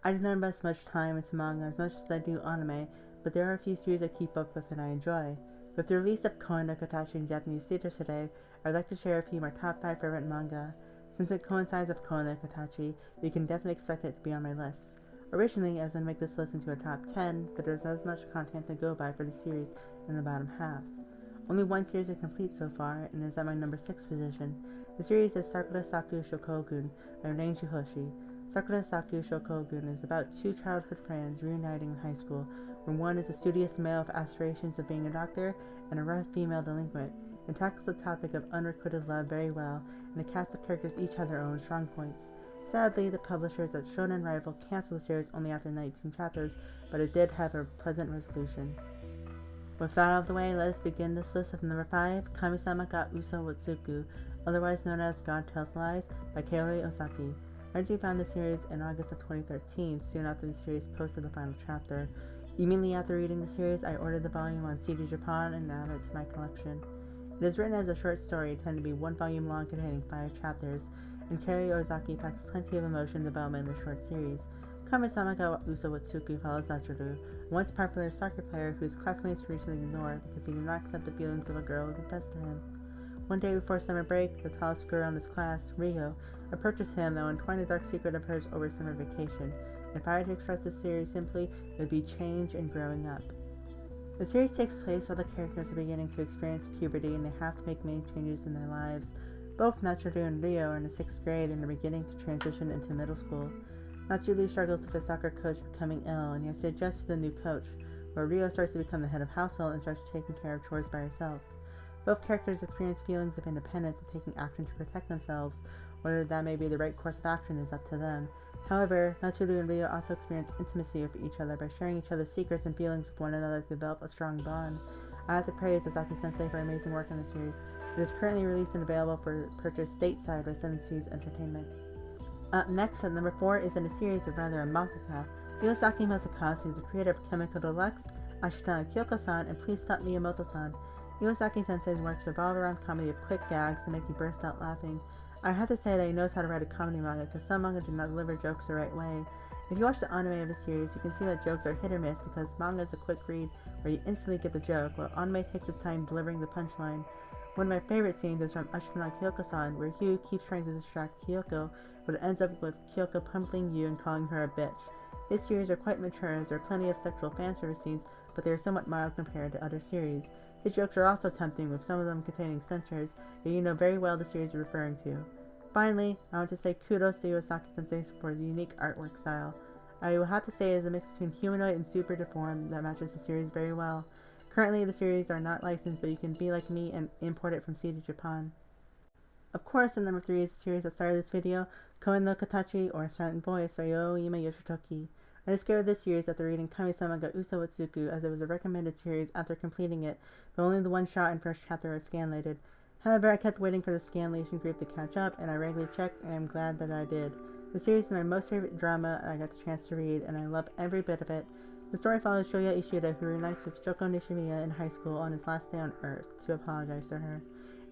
I do not invest much time into manga as much as I do anime, but there are a few series I keep up with and I enjoy. With the release of Koen no Katachi in Japanese theaters today, I'd like to share a few of my top 5 favorite manga. Since it coincides with Koen no Katachi, you can definitely expect it to be on my list. Originally, I was going to make this list into a top 10, but there's as much content to go by for the series in the bottom half. Only one series is complete so far, and is at my number 6 position. The series is Sakura Saku Shokogun by Renji Hoshi. Sakura Saku Shokogun is about two childhood friends reuniting in high school, where one is a studious male with aspirations of being a doctor and a rough female delinquent. It tackles the topic of unrequited love very well, and the cast of characters each have their own strong points. Sadly, the publishers at Shonen Rival canceled the series only after 19 chapters, but it did have a pleasant resolution. With that out of the way, let us begin this list with number 5, Kami-sama ga Uso wo Tsuku, otherwise known as God Tells Lies, by Kaori Ozaki. I originally found the series in August of 2013, soon after the series posted the final chapter. Immediately after reading the series, I ordered the volume on CD Japan and added it to my collection. It is written as a short story, intended to be one volume long containing 5 chapters, and Kaori Ozaki packs plenty of emotion development in the short series. Kami-sama ga Uso wo Tsuku follows Natsuru, a once popular soccer player whose classmates recently ignored because he did not accept the feelings of a girl who confessed to him. One day before summer break, the tallest girl in his class, Rio, approaches him though entwining the dark secret of hers over summer vacation. If I were to express this series simply, it would be change and growing up. The series takes place while the characters are beginning to experience puberty and they have to make many changes in their lives. Both Natsuru and Rio are in the 6th grade and are beginning to transition into middle school. Natsuru struggles with his soccer coach becoming ill and he has to adjust to the new coach, where Rio starts to become the head of household and starts taking care of chores by herself. Both characters experience feelings of independence and taking action to protect themselves. Whether that may be the right course of action is up to them. However, Natsuru and Rio also experience intimacy with each other by sharing each other's secrets and feelings with one another to develop a strong bond. I have to praise Ozaki-sensei for amazing work on the series. It is currently released and available for purchase stateside by 7 Seas Entertainment. Up next at number 4 is in a series of rather a mangaka. Iwasaki Masakazu is the creator of Chemical Deluxe, Ashitana Kyoko-san, and Please Stop Miyamoto-san. Iwasaki-sensei's works revolve around comedy of quick gags to make you burst out laughing. I have to say that he knows how to write a comedy manga, because some manga do not deliver jokes the right way. If you watch the anime of the series, you can see that jokes are hit or miss, because manga is a quick read where you instantly get the joke, while anime takes its time delivering the punchline. One of my favorite scenes is from Ashitana Kyoko-san, where Hugh keeps trying to distract Kyoko, but it ends up with Kyoko pummeling Yu and calling her a bitch. This series are quite mature as there are plenty of sexual fanservice scenes, but they are somewhat mild compared to other series. His jokes are also tempting, with some of them containing censures that you know very well the series is referring to. Finally, I want to say kudos to Iwasaki-sensei for his unique artwork style. I will have to say it is a mix between humanoid and super deformed that matches the series very well. Currently, the series are not licensed, but you can be like me and import it from CD Japan. Of course, the number 3 is the series that started this video, Koen no Katachi, or Silent Voice, by Yoima Yoshitoki. I discovered this series after reading Kami-sama ga Uso wo Tsuku, as it was a recommended series after completing it, but only the one shot and first chapter was scanlated. However, I kept waiting for the scanlation group to catch up, and I regularly checked, and I'm glad that I did. The series is my most favorite drama I got the chance to read, and I love every bit of it. The story follows Shoya Ishida, who reunites with Shoko Nishimiya in high school on his last day on Earth to apologize to her,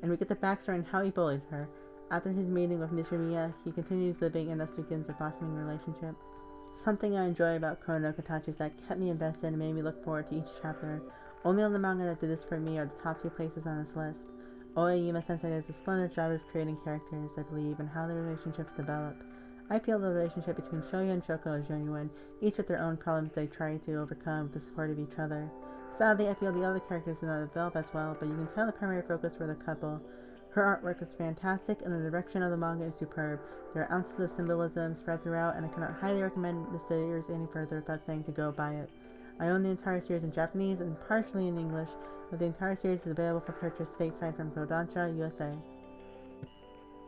and we get the backstory on how he bullied her. After his meeting with Nishimiya, he continues living and thus begins a blossoming relationship. Something I enjoy about Koen no Katachi is that it kept me invested and made me look forward to each chapter. Only other manga that did this for me are the top 2 places on this list. Oeyama-sensei does a splendid job of creating characters, I believe, and how their relationships develop. I feel the relationship between Shoya and Shoko is genuine, each with their own problems they try to overcome with the support of each other. Sadly, I feel the other characters do not develop as well, but you can tell the primary focus for the couple. Her artwork is fantastic, and the direction of the manga is superb. There are ounces of symbolism spread throughout, and I cannot highly recommend the series any further without saying to go buy it. I own the entire series in Japanese and partially in English, but the entire series is available for purchase stateside from Kodansha, USA.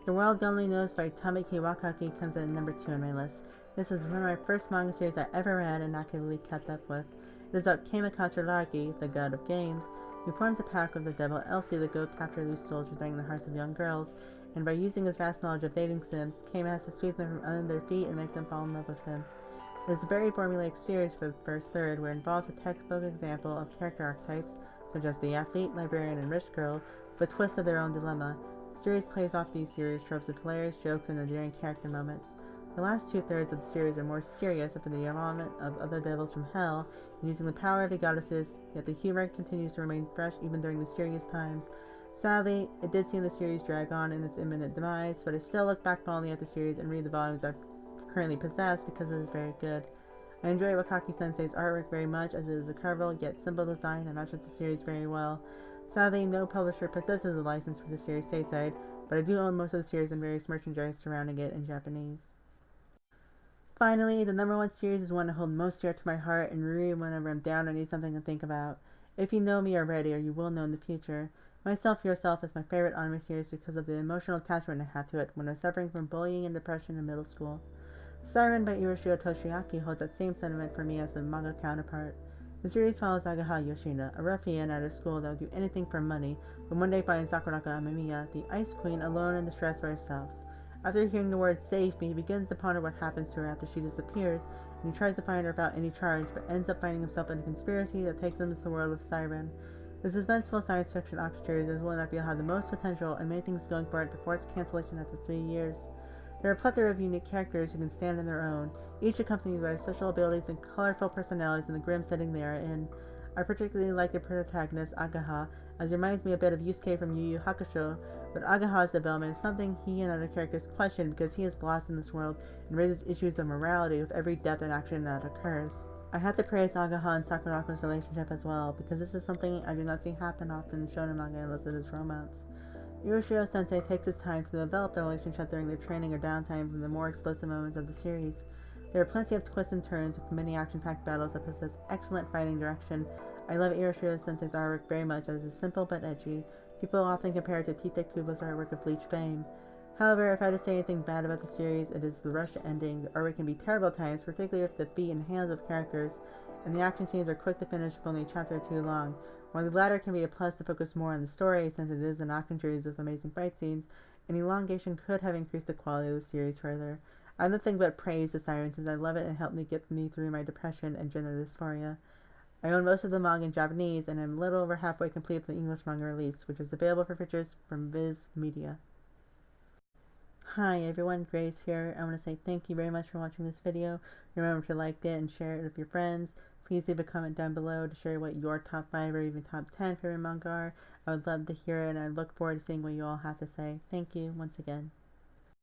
The World Only Knows by Tamaki Wakaki comes at number 2 on my list. This is one of my first manga series I ever read and actively kept up with. It is about Keima Katsuragi, the god of games, who forms a pact with the devil Elsie to go capture loose souls residing in the hearts of young girls, and by using his vast knowledge of dating sims, Keima has to sweep them from under their feet and make them fall in love with him. It is a very formulaic series for the first third, where it involves a textbook example of character archetypes, such as the athlete, librarian, and rich girl, with a twist of their own dilemma. The series plays off these series tropes with hilarious jokes and endearing character moments. The last two-thirds of the series are more serious after the involvement of other devils from hell and using the power of the goddesses, yet the humor continues to remain fresh even during the serious times. Sadly, it did seem the series drag on in its imminent demise, but I still look back fondly at the series and read the volumes I currently possess because it is very good. I enjoy Wakaki-sensei's artwork very much, as it is a colorful yet simple design that matches the series very well. Sadly, no publisher possesses a license for the series stateside, but I do own most of the series and various merchandise surrounding it in Japanese. Finally, the number one series is one I hold most dear to my heart and reread whenever I'm down or need something to think about. If you know me already, or you will know in the future, Myself Yourself is my favorite anime series because of the emotional attachment I had to it when I was suffering from bullying and depression in middle school. Siren by Iroshio Toshiaki holds that same sentiment for me as the manga counterpart. The series follows Agaha Yoshina, a ruffian out of school that would do anything for money, but one day finds Sakurako Amemiya, the Ice Queen, alone in distress by herself. After hearing the word "save me," he begins to ponder what happens to her after she disappears, and he tries to find her without any charge, but ends up finding himself in a conspiracy that takes him into the world of Siren. The suspenseful science fiction action series is one I feel had the most potential and many things going for it before its cancellation after 3 years. There are a plethora of unique characters who can stand on their own, each accompanied by special abilities and colorful personalities in the grim setting they are in. I particularly like the protagonist, Agaha, as it reminds me a bit of Yusuke from Yu Yu Hakusho, but Agaha's development is something he and other characters question because he is lost in this world and raises issues of morality with every death and action that occurs. I have to praise Agaha and Sakurako's relationship as well, because this is something I do not see happen often in shonen manga unless it is romance. Iroshio Sensei takes his time to develop the relationship during their training or downtime from the more explosive moments of the series. There are plenty of twists and turns with many action-packed battles that possess excellent fighting direction. I love Iroshio Sensei's artwork very much as it is simple but edgy. People often compare it to Tite Kubo's artwork of Bleach fame. However, if I had to say anything bad about the series, it is the rushed ending. The artwork can be terrible at times, particularly with the feet and hands of characters, and the action scenes are quick to finish with only a chapter or two long. While the latter can be a plus to focus more on the story, since it is an action series with amazing fight scenes, an elongation could have increased the quality of the series further. I have nothing but praise to Siren since I love it and helped me get me through my depression and gender dysphoria. I own most of the manga in Japanese, and I'm a little over halfway complete with the English manga release, which is available for purchase from Viz Media. Hi everyone, Grace here. I want to say thank you very much for watching this video. Remember to like it and share it with your friends. Please leave a comment down below to share what your top 5 or even top 10 favorite manga are. I would love to hear it, and I look forward to seeing what you all have to say. Thank you once again.